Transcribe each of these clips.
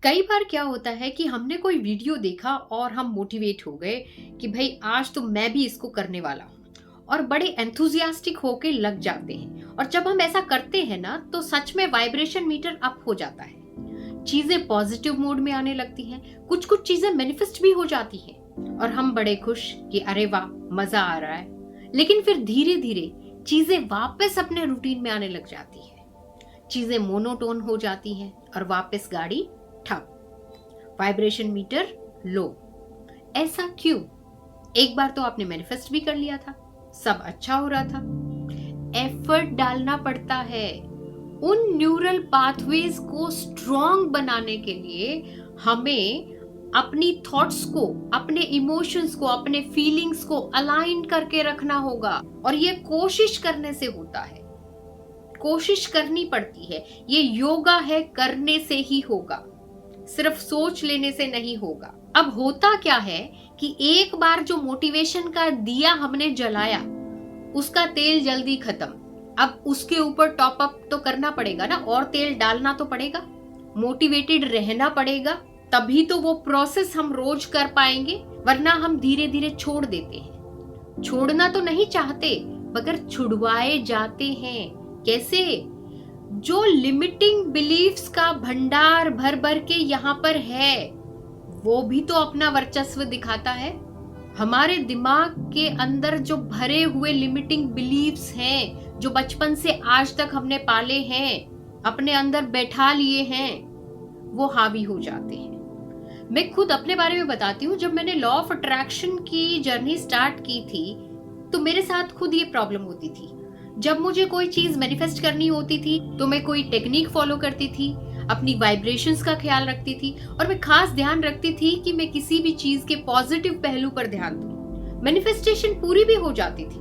कई बार क्या होता है कि हमने कोई वीडियो देखा और हम मोटिवेट हो गए कि भाई आज तो मैं भी इसको करने वाला हूँ और बड़े एंथुजियास्टिक होके लग जाते हैं। और जब हम ऐसा करते हैं ना तो सच में वाइब्रेशन मीटर अप हो जाता है, चीजें पॉजिटिव मोड में आने लगती हैं, कुछ कुछ चीजें मैनिफेस्ट भी हो जाती हैं और हम बड़े खुश कि अरे वाह मजा आ रहा है। लेकिन फिर धीरे धीरे चीजें वापस अपने रूटीन में आने लग जाती है, चीजें मोनोटोन हो जाती हैं और वापस गाड़ी ठप, वाइब्रेशन मीटर लो। ऐसा क्यों? एक बार तो आपने मैनिफेस्ट भी कर लिया था, सब अच्छा हो रहा था। एफर्ट डालना पड़ता है। उन न्यूरल पाथवेज को स्ट्रॉन्ग बनाने के लिए हमें अपनी थॉट्स को, अपने इमोशंस को, अपने फीलिंग्स को अलाइन करके रखना होगा। और ये कोशिश करने से होता है, कोशिश करनी पड़ती है। ये योगा है, करने से ही होगा, सिर्फ सोच लेने से नहीं होगा। अब होता क्या है कि एक बार जो मोटिवेशन का दिया हमने जलाया, उसका तेल जल्दी खत्म। अब उसके ऊपर टॉप अप तो करना पड़ेगा ना, और तेल डालना तो पड़ेगा, मोटिवेटेड रहना पड़ेगा, तभी तो वो प्रोसेस हम रोज कर पाएंगे। वरना हम धीरे धीरे छोड़ देते हैं। छोड़ना तो नहीं चाहते मगर छुड़वाए जाते हैं। कैसे? जो लिमिटिंग बिलीफ्स का भंडार भर भर के यहाँ पर है, वो भी तो अपना वर्चस्व दिखाता है। हमारे दिमाग के अंदर जो भरे हुए लिमिटिंग बिलीफ्स हैं, जो बचपन से आज तक हमने पाले हैं, अपने अंदर बैठा लिए हैं, वो हावी हो जाते हैं। मैं खुद अपने बारे में बताती हूँ। जब मैंने लॉ ऑफ अट्रैक्शन की जर्नी स्टार्ट की थी तो मेरे साथ खुद ये प्रॉब्लम होती थी। जब मुझे कोई चीज मैनिफेस्ट करनी होती थी तो मैं कोई टेक्निक फॉलो करती थी, अपनी वाइब्रेशंस का ख्याल रखती थी और मैं खास ध्यान रखती थी कि मैं किसी भी चीज के पॉजिटिव पहलू पर ध्यान दूं। मैनिफेस्टेशन पूरी भी हो जाती थी।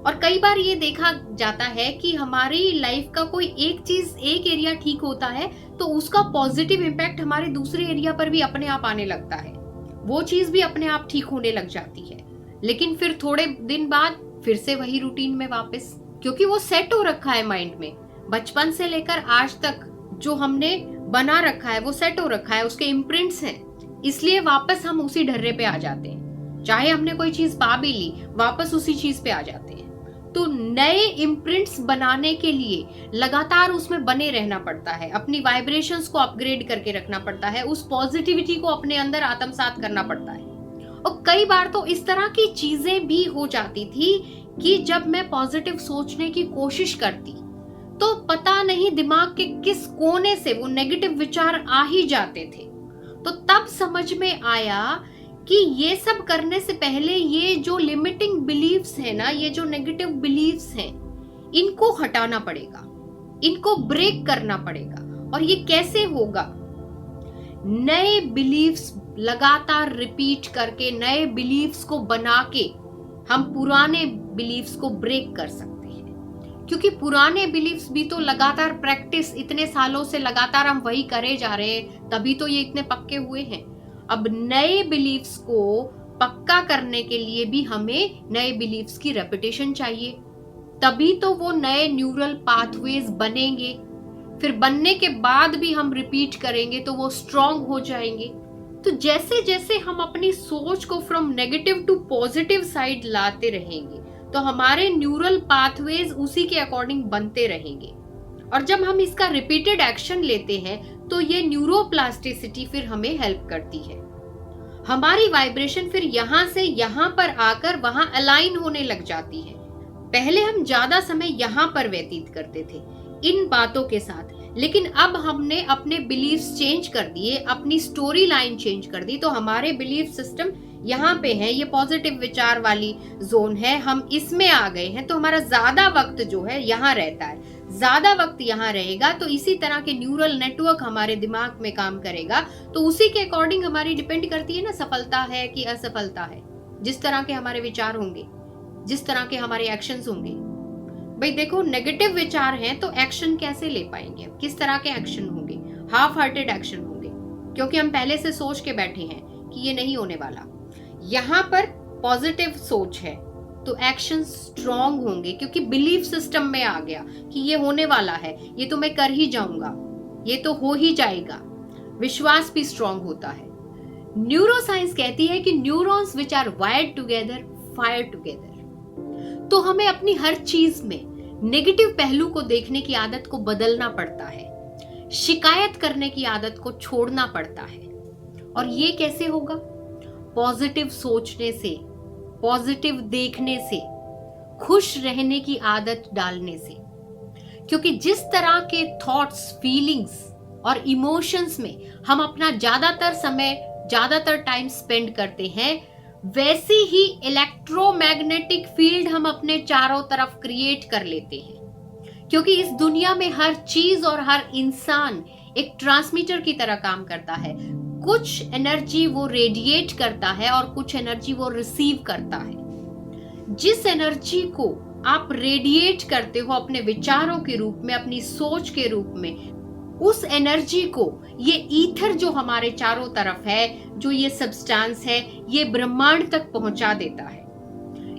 और कई बार ये देखा जाता है कि हमारी लाइफ का कोई एक चीज, एक एरिया ठीक होता है तो उसका पॉजिटिव इम्पैक्ट हमारे दूसरे एरिया पर भी अपने आप आने लगता है, वो चीज भी अपने आप ठीक होने लग जाती है। लेकिन फिर थोड़े दिन बाद फिर से वही रूटीन में वापस, क्योंकि वो सेट हो रखा है माइंड में। बचपन से लेकर आज तक जो हमने बना रखा है वो सेट हो रखा है, उसके इम्प्रिंट्स हैं, इसलिए वापस हम उसी ढर्रे पे आ जाते हैं। चाहे हमने कोई चीज पा भी ली, वापस उसी चीज पे आ जाते हैं। तो नए इम्प्रिंट्स बनाने के लिए लगातार उसमें बने रहना पड़ता है, अपनी वाइब्रेशंस को अपग्रेड करके रखना पड़ता है, उस पॉजिटिविटी को अपने अंदर आत्मसात करना पड़ता है। और कई बार तो इस तरह की चीजें भी हो जाती थी कि जब मैं पॉजिटिव सोचने की कोशिश करती तो पता नहीं दिमाग के किस कोने से वो नेगेटिव विचार आ ही जाते थे। तो तब समझ में आया कि ये सब करने से पहले ये जो लिमिटिंग बिलीफ्स है ना, ये जो नेगेटिव बिलीफ्स हैं, इनको हटाना पड़ेगा, इनको ब्रेक करना पड़ेगा। और ये कैसे होगा? नए बिलीफ्स लगातार रिपीट करके, नए बिलीफ्स को बना के हम पुराने बिलीफ्स को ब्रेक कर सकते हैं। क्योंकि पुराने बिलीफ्स भी तो लगातार प्रैक्टिस, इतने सालों से लगातार हम वही करे जा रहे हैं, तभी तो ये इतने पक्के हुए हैं। अब नए बिलीफ्स को पक्का करने के लिए भी हमें नए बिलीफ्स की रेपिटेशन चाहिए, तभी तो वो नए न्यूरल पाथवेज बनेंगे। फिर बनने के बाद भी हम रिपीट करेंगे तो वो स्ट्रॉन्ग हो जाएंगे। तो जैसे जैसे हम अपनी सोच को from negative to positive side लाते रहेंगे तो हमारे न्यूरल पाथवेज उसी के अकॉर्डिंग बनते रहेंगे। और जब हम इसका रिपीटेड एक्शन लेते हैं तो ये न्यूरोप्लास्टिसिटी फिर हमें हेल्प करती है। हमारी वाइब्रेशन फिर यहाँ से यहाँ पर आकर वहां अलाइन होने लग जाती है। पहले हम ज्यादा समय यहाँ पर व्यतीत करते थे इन बातों के साथ, लेकिन अब हमने अपने बिलीफ्स चेंज कर दिए, अपनी स्टोरी लाइन चेंज कर दी, तो हमारे बिलीफ सिस्टम यहाँ पे है, ये पॉजिटिव विचार वाली जोन है, हम इसमें आ गए हैं। तो हमारा ज्यादा वक्त जो है यहाँ रहता है, ज्यादा वक्त यहाँ रहेगा तो इसी तरह के न्यूरल नेटवर्क हमारे दिमाग में काम करेगा। तो उसी के अकॉर्डिंग हमारी डिपेंड करती है ना, सफलता है कि असफलता है। जिस तरह के हमारे विचार होंगे, जिस तरह के हमारे एक्शंस होंगे। भाई देखो, नेगेटिव विचार हैं तो एक्शन कैसे ले पाएंगे? किस तरह के एक्शन होंगे? हाफ हार्टेड एक्शन होंगे, क्योंकि हम पहले से सोच के बैठे हैं कि ये नहीं होने वाला। यहाँ पर पॉजिटिव सोच है तो एक्शन स्ट्रॉन्ग होंगे, क्योंकि बिलीफ सिस्टम में आ गया कि ये होने वाला है, ये तो मैं कर ही जाऊंगा, ये तो हो ही जाएगा। विश्वास भी स्ट्रांग होता है। न्यूरोसाइंस कहती है कि neurons which are wired together fire together. तो हमें अपनी हर चीज में नेगेटिव पहलू को देखने की आदत को बदलना पड़ता है, शिकायत करने की आदत को छोड़ना पड़ता है। और ये कैसे होगा? पॉजिटिव सोचने से, पॉजिटिव देखने से, खुश रहने की आदत डालने से। क्योंकि जिस तरह के थॉट्स, फीलिंग्स और इमोशंस में हम अपना ज्यादातर टाइम स्पेंड करते हैं, वैसी ही इलेक्ट्रोमैग्नेटिक फील्ड हम अपने चारों तरफ क्रिएट कर लेते हैं। क्योंकि इस दुनिया में हर चीज और हर इंसान एक ट्रांसमीटर की तरह काम करता है। कुछ एनर्जी वो रेडिएट करता है और कुछ एनर्जी वो रिसीव करता है। जिस एनर्जी को आप रेडिएट करते हो अपने विचारों के रूप में, अपनी सोच के रूप में, उस एनर्जी को ये ईथर जो हमारे चारों तरफ है, जो ये सब्सटेंस है, ये ब्रह्मांड तक पहुंचा देता है।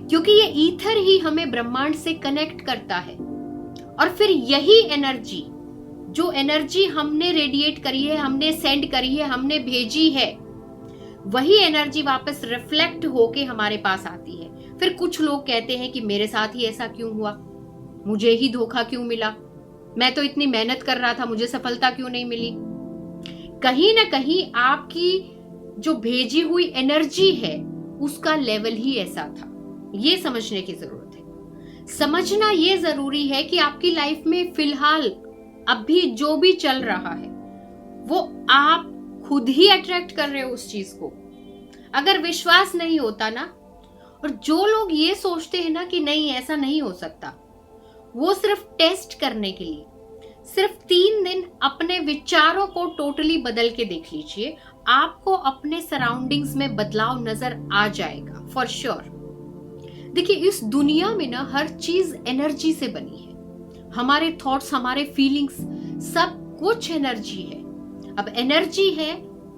क्योंकि ये ईथर ही हमें ब्रह्मांड से कनेक्ट करता है। और फिर यही एनर्जी, जो एनर्जी हमने रेडिएट करी है, हमने सेंड करी है, हमने भेजी है, वही एनर्जी वापस रिफ्लेक्ट होके हमारे पास आती है। फिर कुछ लोग कहते हैं कि मेरे साथ ही ऐसा क्यों हुआ, मुझे ही धोखा क्यों मिला, मैं तो इतनी मेहनत कर रहा था, मुझे सफलता क्यों नहीं मिली। कहीं ना कहीं आपकी जो भेजी हुई एनर्जी है उसका लेवल ही ऐसा था। ये समझने की जरूरत है। समझना ये जरूरी है कि आपकी लाइफ में फिलहाल अभी जो भी चल रहा है वो आप खुद ही अट्रैक्ट कर रहे हो उस चीज को। अगर विश्वास नहीं होता ना, और जो लोग ये सोचते हैं ना कि नहीं ऐसा नहीं हो सकता, वो सिर्फ टेस्ट करने के लिए सिर्फ 3 दिन अपने विचारों को टोटली बदल के देख लीजिए, आपको अपने सराउंडिंग्स में बदलाव नजर आ जाएगा फॉर श्योर। देखिए, इस दुनिया में ना हर चीज एनर्जी से बनी है। हमारे थॉट्स, हमारे फीलिंग्स, सब कुछ एनर्जी है। अब एनर्जी है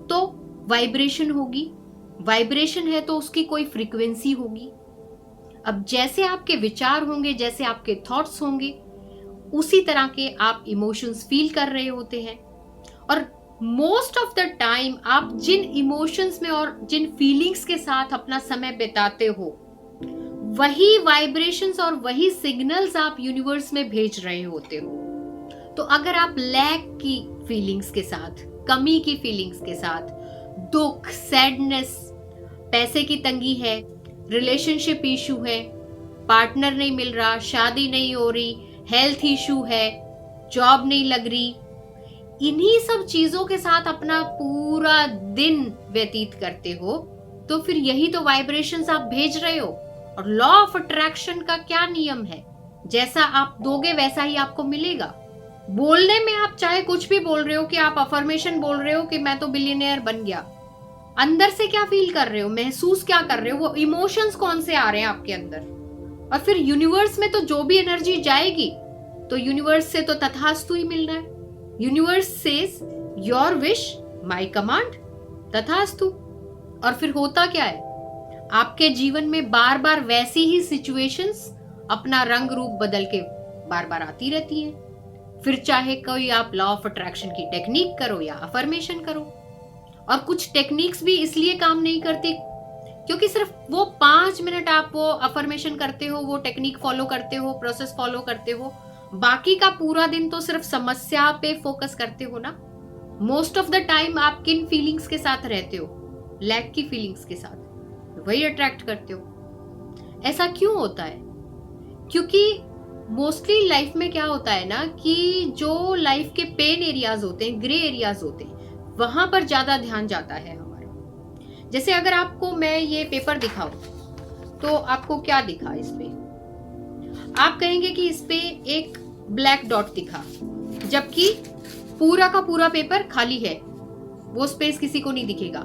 तो वाइब्रेशन होगी, वाइब्रेशन है तो उसकी कोई फ्रीक्वेंसी होगी। अब जैसे आपके विचार होंगे, जैसे आपके थॉट्स होंगे, उसी तरह के आप इमोशंस फील कर रहे होते हैं। और मोस्ट ऑफ द टाइम आप जिन इमोशंस में और जिन फीलिंग्स के साथ अपना समय बिताते हो, वही वाइब्रेशंस और वही सिग्नल्स आप यूनिवर्स में भेज रहे होते हो। तो अगर आप लैक की फीलिंग्स के साथ, कमी की फीलिंग्स के साथ, दुख, सैडनेस, पैसे की तंगी है, रिलेशनशिप इशू है, पार्टनर नहीं मिल रहा, शादी नहीं हो रही, हेल्थ इशू है, जॉब नहीं लग रही, इन्हीं सब चीजों के साथ अपना पूरा दिन व्यतीत करते हो, तो फिर यही तो वाइब्रेशंस आप भेज रहे हो। और लॉ ऑफ अट्रैक्शन का क्या नियम है? जैसा आप दोगे वैसा ही आपको मिलेगा। बोलने में आप चाहे कुछ भी बोल रहे हो, कि आप अफर्मेशन बोल रहे हो कि मैं तो बिलियनियर बन गया, अंदर से क्या फील कर रहे हो, महसूस क्या कर रहे हो, वो इमोशंस कौन से आ रहे हैं आपके अंदर। और फिर यूनिवर्स में तो जो भी एनर्जी जाएगी, तो यूनिवर्स से तो तथास्तु ही मिल रहा है। Universe says your wish my command, तथास्तु। और फिर होता क्या है, आपके जीवन में बार बार वैसी ही सिचुएशंस अपना रंग रूप बदल के बार बार आती रहती हैं। फिर चाहे कोई आप लॉ ऑफ अट्रैक्शन की टेक्निक करो या अफर्मेशन करो। और कुछ टेक्निक्स भी इसलिए काम नहीं करती क्योंकि सिर्फ वो 5 मिनट आप वो अफर्मेशन करते हो, वो टेक्निक फॉलो करते हो, प्रोसेस फॉलो करते हो, बाकी का पूरा दिन तो सिर्फ समस्या पे फोकस करते हो ना। मोस्ट ऑफ द टाइम आप किन फीलिंग्स के साथ रहते हो? लैक की फीलिंग्स के साथ, वही अट्रैक्ट करते हो। ऐसा क्यों होता है? क्योंकि मोस्टली लाइफ में क्या होता है ना, कि जो लाइफ के पेन एरियाज होते हैं, ग्रे एरियाज होते हैं, वहां पर ज्यादा ध्यान जाता है हमारा। जैसे अगर आपको मैं ये पेपर दिखाऊं, तो आपको क्या दिखा इस पे? आप कहेंगे कि इस पे एक ब्लैक डॉट दिखा, जबकि पूरा का पूरा पेपर खाली है, वो स्पेस किसी को नहीं दिखेगा।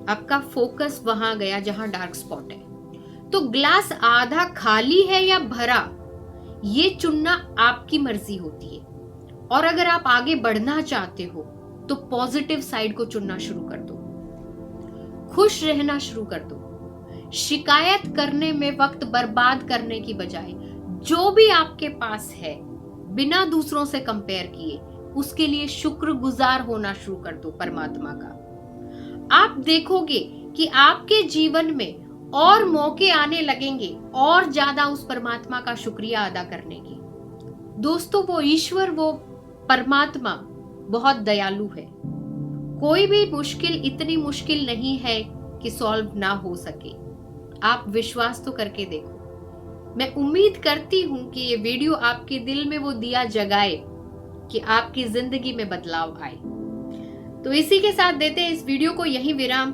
आपका फोकस वहां गया जहां डार्क स्पॉट है। तो ग्लास आधा खाली है या भरा, ये चुनना आपकी मर्जी होती है। और अगर आप आगे बढ़ना चाहते हो तो पॉजिटिव साइड को चुनना शुरू कर दो, खुश रहना शुरू कर दो। शिकायत करने में वक्त बर्बाद करने की बजाय जो भी आपके पास है, बिना दूसरों से कंपेयर किए, उसके लिए शुक्रगुजार होना शुरू कर दो परमात्मा का। आप देखोगे कि आपके जीवन में और मौके आने लगेंगे और ज्यादा उस परमात्मा का शुक्रिया अदा करने की। दोस्तों, वो ईश्वर, वो परमात्मा बहुत दयालु है। कोई भी मुश्किल इतनी मुश्किल नहीं है कि सॉल्व ना हो सके। आप विश्वास तो करके देखो। मैं उम्मीद करती हूं कि ये वीडियो आपके दिल में वो दिया जगाए कि आपकी जिंदगी में बदलाव आए। तो इसी के साथ देते हैं इस वीडियो को यहीं विराम।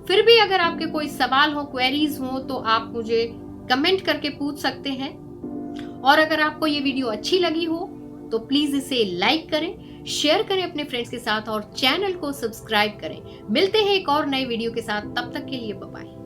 फिर भी अगर आपके कोई सवाल हो, क्वेरीज हो, तो आप मुझे कमेंट करके पूछ सकते हैं। और अगर आपको ये वीडियो अच्छी लगी हो तो प्लीज इसे लाइक करें, शेयर करें अपने फ्रेंड्स के साथ और चैनल को सब्सक्राइब करें। मिलते हैं एक और नए वीडियो के साथ, तब तक के लिए बाय बाय।